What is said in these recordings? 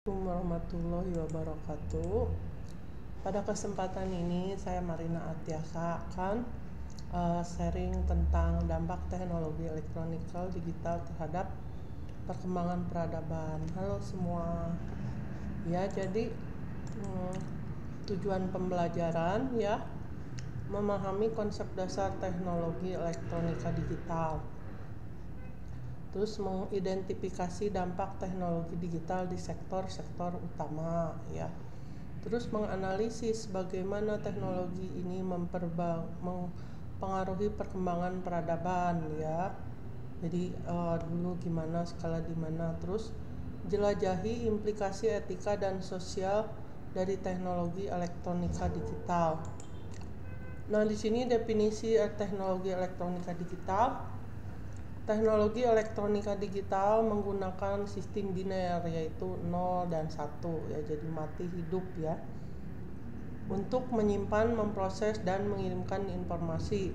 Assalamualaikum warahmatullahi wabarakatuh. Pada kesempatan ini saya Marina Atiasa akan sharing tentang dampak teknologi elektronikal digital terhadap perkembangan peradaban. Halo semua. Ya, jadi tujuan pembelajaran ya memahami konsep dasar teknologi elektronika digital. Terus mengidentifikasi dampak teknologi digital di sektor-sektor utama ya. Terus menganalisis bagaimana teknologi ini mempengaruhi perkembangan peradaban ya. Jadi dulu gimana, skala di mana. Terus jelajahi implikasi etika dan sosial dari teknologi elektronika digital. Nah, di sini definisi teknologi elektronika digital. Teknologi elektronika digital menggunakan sistem biner yaitu 0 dan 1 ya, jadi mati hidup ya, untuk menyimpan, memproses dan mengirimkan informasi.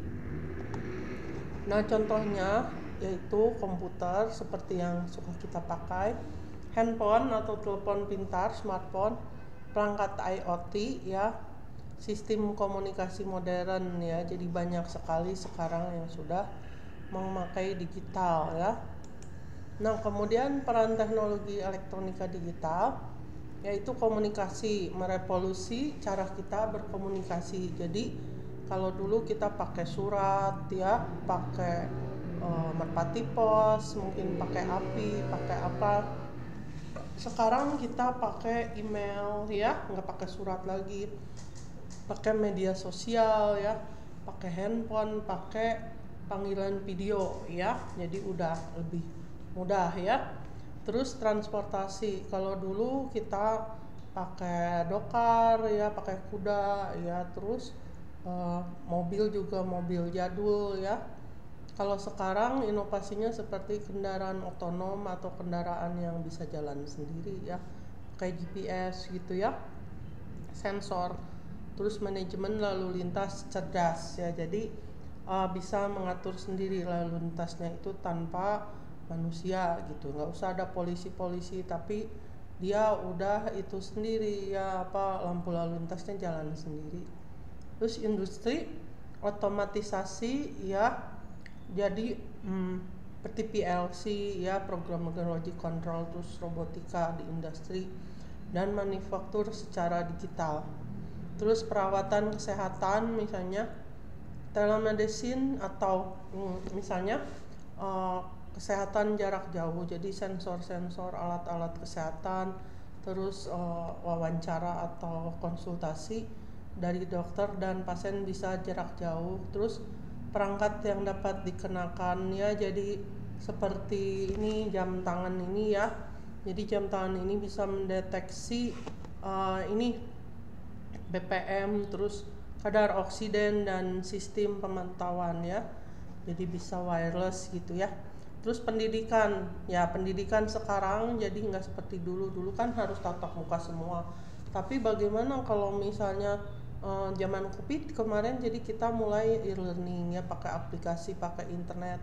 Nah, contohnya yaitu komputer seperti yang suka kita pakai, handphone atau telepon pintar, smartphone, perangkat IoT ya, sistem komunikasi modern ya. Jadi banyak sekali sekarang yang sudah memakai digital ya. Nah, kemudian peran teknologi elektronika digital yaitu komunikasi, merevolusi cara kita berkomunikasi. Jadi kalau dulu kita pakai surat ya, pakai merpati pos, mungkin pakai api, pakai apa. Sekarang kita pakai email ya, nggak pakai surat lagi, pakai media sosial ya, pakai handphone, pakai panggilan video ya. Jadi udah lebih mudah ya. Terus transportasi, kalau dulu kita pakai dokar ya, pakai kuda ya. Terus mobil juga mobil jadul ya. Kalau sekarang inovasinya seperti kendaraan otonom atau kendaraan yang bisa jalan sendiri ya, kayak GPS gitu ya, sensor. Terus manajemen lalu lintas cerdas ya, jadi bisa mengatur sendiri lalu lintasnya itu tanpa manusia gitu, nggak usah ada polisi tapi dia udah itu sendiri ya, lampu lalu lintasnya jalan sendiri. Terus industri otomatisasi ya, jadi seperti PLC ya, programmable logic control, terus robotika di industri dan manufaktur secara digital. Terus perawatan kesehatan misalnya telemedicine atau misalnya kesehatan jarak jauh, jadi sensor-sensor, alat-alat kesehatan, terus wawancara atau konsultasi dari dokter dan pasien bisa jarak jauh. Terus perangkat yang dapat dikenakan ya, jadi seperti ini jam tangan ini ya, jadi jam tangan ini bisa mendeteksi ini BPM, terus kadar oksigen dan sistem pemantauan ya, jadi bisa wireless gitu ya. Terus pendidikan ya, pendidikan sekarang jadi nggak seperti dulu kan harus tatap muka semua, tapi bagaimana kalau misalnya zaman COVID kemarin, jadi kita mulai e-learning ya, pakai aplikasi, pakai internet,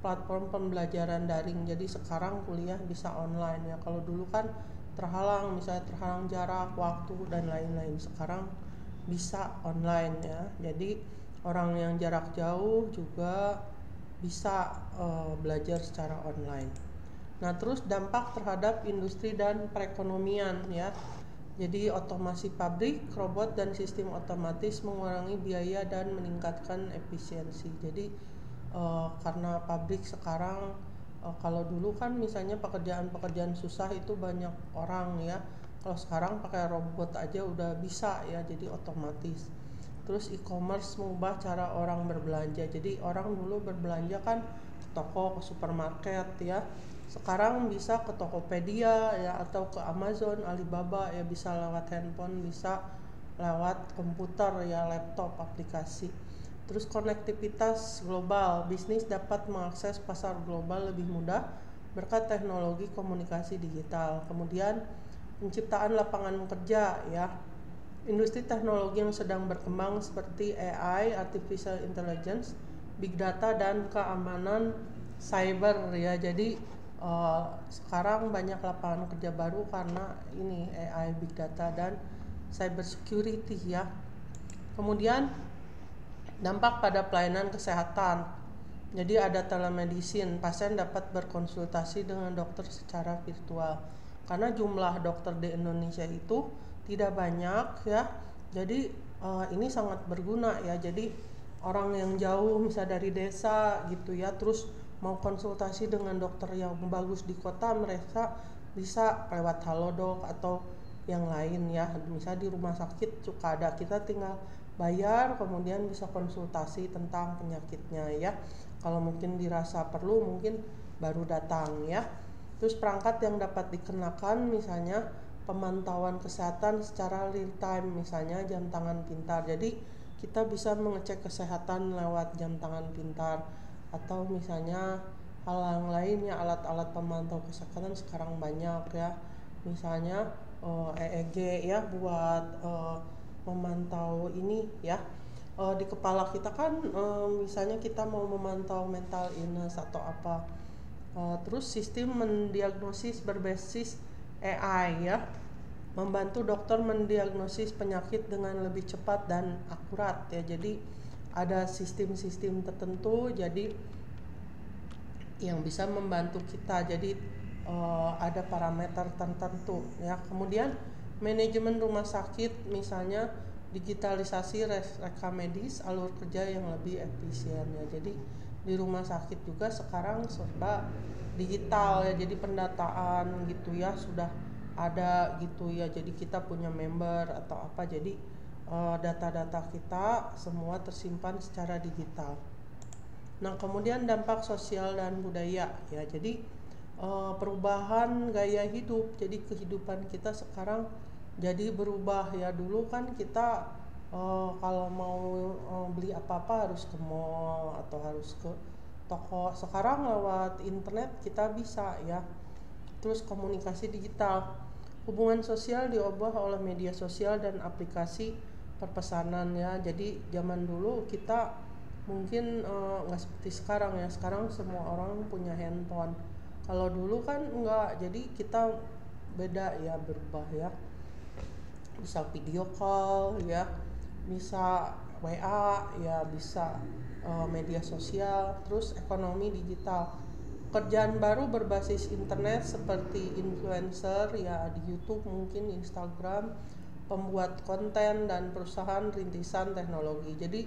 platform pembelajaran daring. Jadi sekarang kuliah bisa online ya, kalau dulu kan terhalang, misalnya terhalang jarak, waktu dan lain-lain. Sekarang bisa online ya, jadi orang yang jarak jauh juga bisa belajar secara online. Nah, terus dampak terhadap industri dan perekonomian ya. Jadi otomasi pabrik, robot dan sistem otomatis mengurangi biaya dan meningkatkan efisiensi. Jadi karena pabrik sekarang kalau dulu kan misalnya pekerjaan-pekerjaan susah itu banyak orang ya. Kalau sekarang pakai robot aja udah bisa ya, jadi otomatis. Terus e-commerce mengubah cara orang berbelanja. Jadi orang dulu berbelanja kan ke toko, ke supermarket ya. Sekarang bisa ke Tokopedia ya, atau ke Amazon, Alibaba ya, bisa lewat handphone, bisa lewat komputer ya, laptop, aplikasi. Terus konektivitas global, bisnis dapat mengakses pasar global lebih mudah berkat teknologi komunikasi digital. Kemudian penciptaan lapangan kerja ya, industri teknologi yang sedang berkembang seperti AI, artificial intelligence, big data dan keamanan cyber ya. Jadi sekarang banyak lapangan kerja baru karena ini AI, big data dan cyber security ya. Kemudian dampak pada pelayanan kesehatan. Jadi ada telemedicine, pasien dapat berkonsultasi dengan dokter secara virtual. Karena jumlah dokter di Indonesia itu tidak banyak ya. Jadi ini sangat berguna ya. Jadi orang yang jauh misalnya dari desa gitu ya, terus mau konsultasi dengan dokter yang bagus di kota, mereka bisa lewat Halodoc atau yang lain ya. Misalnya di rumah sakit suka ada, kita tinggal bayar kemudian bisa konsultasi tentang penyakitnya ya. Kalau mungkin dirasa perlu mungkin baru datang ya. Terus perangkat yang dapat dikenakan misalnya pemantauan kesehatan secara real time, misalnya jam tangan pintar. Jadi kita bisa mengecek kesehatan lewat jam tangan pintar, atau misalnya hal yang lainnya, alat-alat pemantau kesehatan sekarang banyak ya. Misalnya EEG ya buat memantau ini ya. Di kepala kita kan misalnya kita mau memantau mental illness atau apa. Terus sistem mendiagnosis berbasis AI ya, membantu dokter mendiagnosis penyakit dengan lebih cepat dan akurat ya. Jadi ada sistem-sistem tertentu jadi yang bisa membantu kita. Jadi ada parameter tertentu ya. Kemudian manajemen rumah sakit, misalnya digitalisasi rekam medis, alur kerja yang lebih efisien ya. Jadi di rumah sakit juga sekarang serba digital ya. Jadi pendataan gitu ya sudah ada gitu ya. Jadi kita punya member atau apa, jadi data-data kita semua tersimpan secara digital. Nah, kemudian dampak sosial dan budaya ya. Jadi perubahan gaya hidup. Jadi kehidupan kita sekarang jadi berubah ya. Dulu kan kita kalau mau beli apa-apa harus ke mall atau harus ke toko. Sekarang lewat internet kita bisa ya. Terus komunikasi digital. Hubungan sosial diubah oleh media sosial dan aplikasi perpesanan ya. Jadi zaman dulu kita mungkin nggak seperti sekarang ya. Sekarang semua orang punya handphone. Kalau dulu kan enggak, jadi kita beda ya, berubah ya. Bisa video call ya, bisa WA ya, bisa media sosial. Terus ekonomi digital, pekerjaan baru berbasis internet seperti influencer ya, di YouTube mungkin, Instagram, pembuat konten dan perusahaan rintisan teknologi. Jadi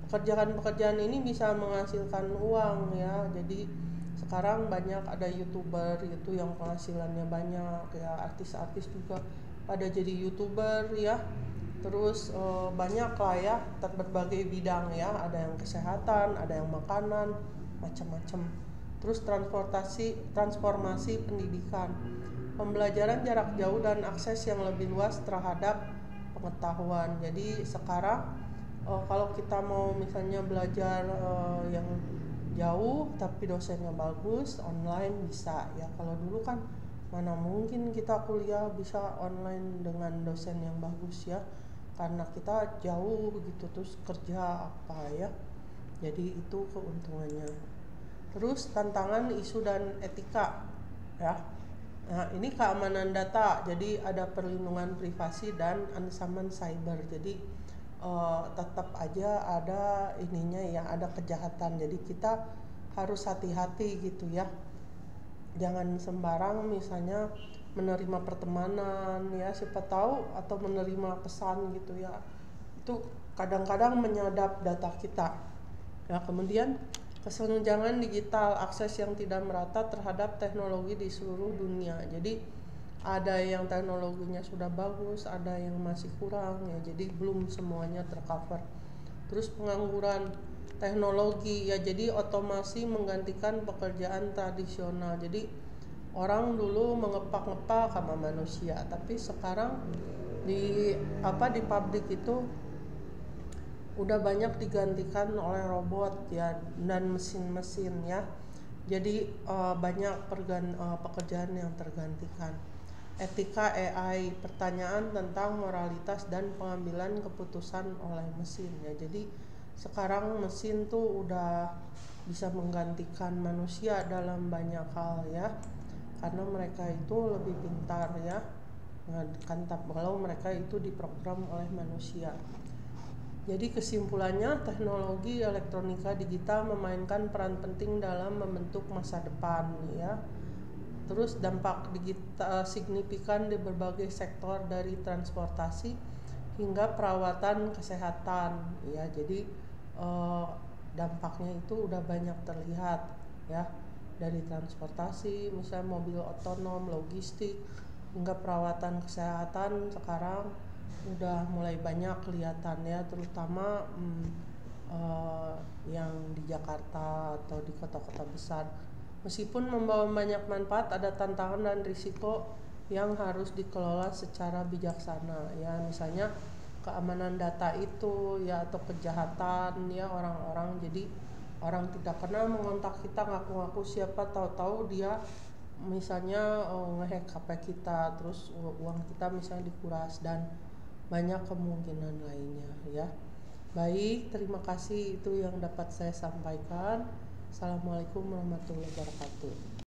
pekerjaan-pekerjaan ini bisa menghasilkan uang ya. Jadi sekarang banyak ada YouTuber itu yang penghasilannya banyak ya, artis-artis juga pada jadi YouTuber ya. Terus banyak lah ya, berbagai bidang ya, ada yang kesehatan, ada yang makanan, macam-macam. Terus transformasi pendidikan, pembelajaran jarak jauh dan akses yang lebih luas terhadap pengetahuan. Jadi sekarang kalau kita mau misalnya belajar yang jauh tapi dosennya bagus, online bisa ya. Kalau dulu kan mana mungkin kita kuliah bisa online dengan dosen yang bagus ya, karena kita jauh gitu, terus kerja apa ya. Jadi itu keuntungannya. Terus tantangan, isu dan etika ya. Nah, ini keamanan data. Jadi ada perlindungan privasi dan ancaman cyber. Jadi tetap aja ada ininya ya, ada kejahatan. Jadi kita harus hati-hati gitu ya. Jangan sembarang misalnya menerima pertemanan ya, siapa tahu, atau menerima pesan gitu ya. Itu kadang-kadang menyadap data kita. Ya, kemudian kesenjangan digital, akses yang tidak merata terhadap teknologi di seluruh dunia. Jadi ada yang teknologinya sudah bagus, ada yang masih kurang ya. Jadi belum semuanya tercover. Terus pengangguran teknologi ya, jadi otomasi menggantikan pekerjaan tradisional. Jadi orang dulu mengepak-ngepak sama manusia, tapi sekarang di pabrik itu udah banyak digantikan oleh robot ya dan mesin-mesin ya. Jadi banyak pekerjaan yang tergantikan. Etika AI, pertanyaan tentang moralitas dan pengambilan keputusan oleh mesin ya. Jadi sekarang mesin tuh udah bisa menggantikan manusia dalam banyak hal ya. karena mereka itu lebih pintar ya, kan kalau mereka itu diprogram oleh manusia. Jadi kesimpulannya, teknologi elektronika digital memainkan peran penting dalam membentuk masa depan ya. Terus dampak digital signifikan di berbagai sektor dari transportasi hingga perawatan kesehatan ya. Jadi dampaknya itu udah banyak terlihat ya, dari transportasi misalnya mobil otonom, logistik, hingga perawatan kesehatan sekarang udah mulai banyak kelihatan ya, terutama yang di Jakarta atau di kota-kota besar. Meskipun membawa banyak manfaat, ada tantangan dan risiko yang harus dikelola secara bijaksana ya, misalnya keamanan data itu ya, atau kejahatan ya orang-orang. Jadi orang tidak kenal mengontak kita ngaku-ngaku siapa, tahu-tahu dia misalnya ngehack HP kita, terus uang kita misalnya dikuras, dan banyak kemungkinan lainnya ya. Baik, terima kasih, itu yang dapat saya sampaikan. Assalamualaikum warahmatullahi wabarakatuh.